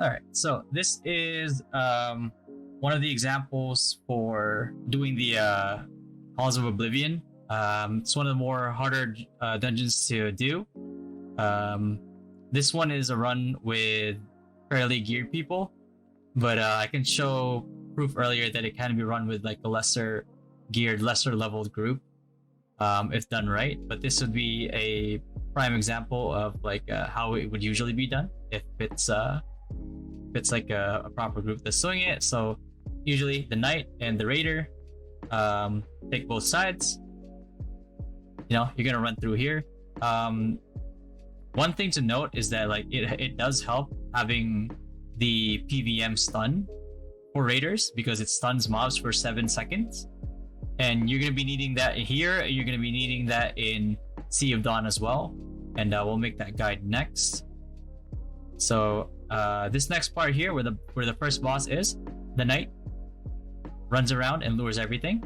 All right, so this is one of the examples for doing the Halls of Oblivion. It's one of the more harder dungeons to do. This one is a run with fairly geared people, but I can show proof earlier that it can be run with like a lesser geared, lesser leveled group if done right. But this would be a prime example of like how it would usually be done if it's like a proper group that's doing it. So usually the knight and the raider take both sides. You know, you're gonna run through here. One thing to note is that like it does help having the PVM stun for raiders because it stuns mobs for 7 seconds, and you're gonna be needing that here. You're gonna be needing that in Sea of Dawn as well, and we'll make that guide next. So this next part here, where the first boss is, the knight runs around and lures everything.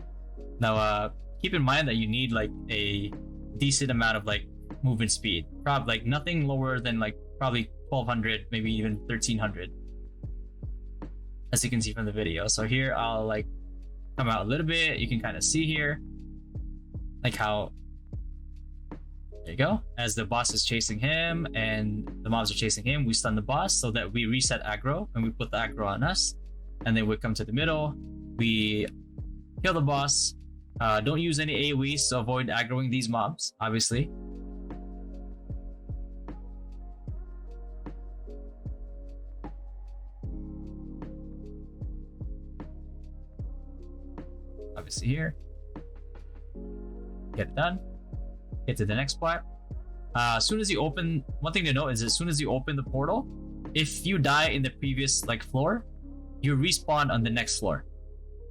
Now keep in mind that you need like a decent amount of like movement speed, probably like nothing lower than like probably 1200, maybe even 1300, as you can see from the video. So here I'll like come out a little bit. You can kind of see here like how, there you go, as the boss is chasing him and the mobs are chasing him, we stun the boss so that we reset aggro and we put the aggro on us, and then we come to the middle, we kill the boss. Don't use any AoEs to avoid aggroing these mobs, obviously. Obviously here, get it done. Get to the next part. As soon as you open, one thing to note is as soon as you open the portal, if you die in the previous like floor, you respawn on the next floor.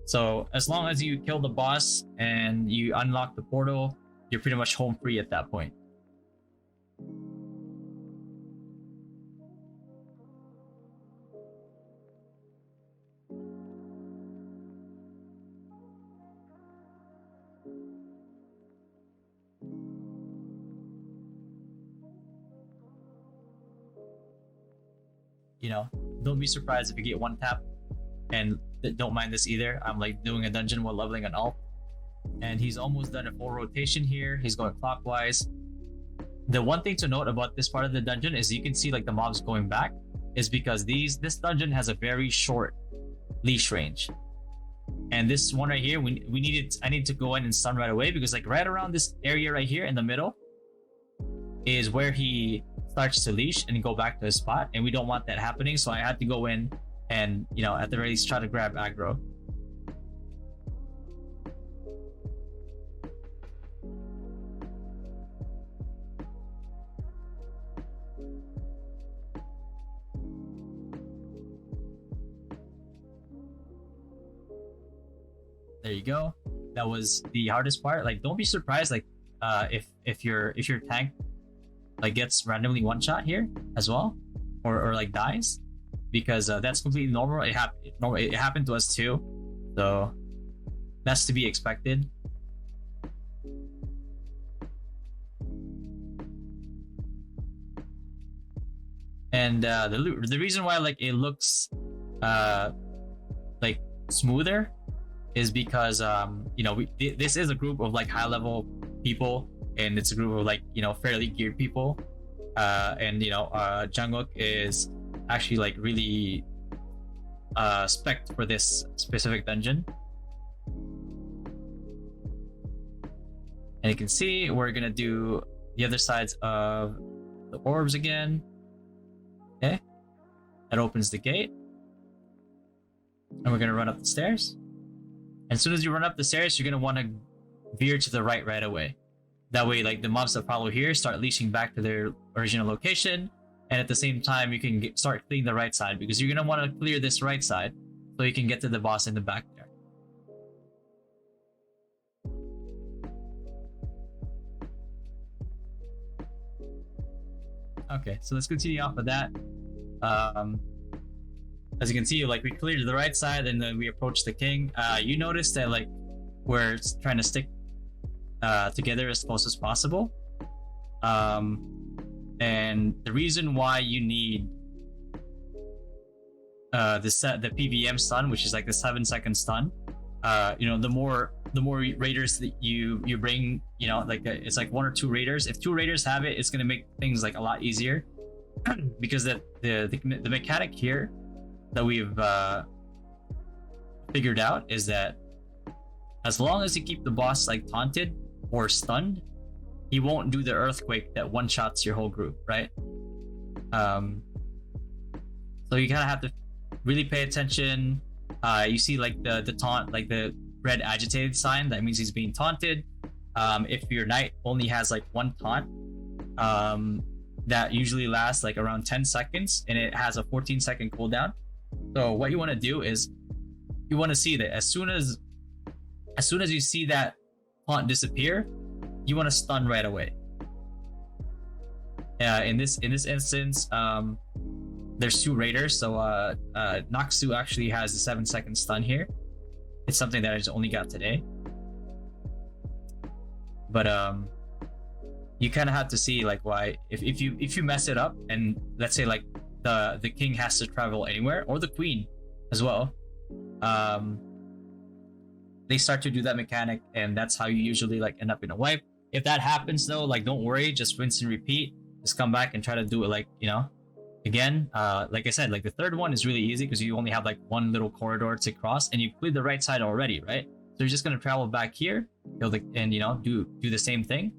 So as long as you kill the boss and you unlock the portal, you're pretty much home free at that point. You know, don't be surprised if you get one tap, and don't mind this either. I'm like doing a dungeon while leveling an alt, and he's almost done a full rotation here. He's going clockwise. The one thing to note about this part of the dungeon is you can see like the mobs going back is because this dungeon has a very short leash range, and this one right here, I need to go in and stun right away because like right around this area right here in the middle is where he starts to leash and go back to his spot, and we don't want that happening. So I had to go in and, you know, at the very least try to grab aggro. There you go. That was the hardest part. Like, don't be surprised like if your tank like gets randomly one shot here as well, or like dies, because that's completely normal. It happened to us too, so that's to be expected. And the reason why like it looks like smoother is because you know, this is a group of like high level people, and it's a group of like, you know, fairly geared people, and you know, Jungkook is actually like really spec'd for this specific dungeon. And you can see we're gonna do the other sides of the orbs again. Okay, that opens the gate, and we're gonna run up the stairs. And as soon as you run up the stairs, you're gonna want to veer to the right away. That way, like the mobs that follow here start leashing back to their original location, and at the same time, you can start cleaning the right side, because you're gonna want to clear this right side so you can get to the boss in the back there. Okay, so let's continue off of that. As you can see, like we cleared the right side, and then we approached the king. You notice that like we're trying to stick together as close as possible, and the reason why you need the PVM stun, which is like the 7-second stun. The more raiders that you bring, it's like 1 or 2 raiders. If 2 raiders have it, it's gonna make things like a lot easier because the mechanic here that we've figured out is that as long as you keep the boss like taunted or stunned, he won't do the earthquake that one-shots your whole group, right? So you kind of have to really pay attention. You see like the taunt, like the red agitated sign, that means he's being taunted. If your knight only has like 1 taunt, that usually lasts like around 10 seconds and it has a 14-second cooldown. So what you want to do is you want to see that as soon as you see that taunt disappear, you want to stun right away. In this instance, there's 2 raiders, so Noxu actually has a 7-second stun here. It's something that I just only got today. But you kind of have to see like why if you mess it up, and let's say like the king has to travel anywhere, or the queen as well, they start to do that mechanic, and that's how you usually like end up in a wipe. If that happens though, like don't worry, just rinse and repeat. Just come back and try to do it like, again. Like I said, like the third one is really easy because you only have like 1 little corridor to cross, and you cleared the right side already, right? So you're just gonna travel back here, and do the same thing.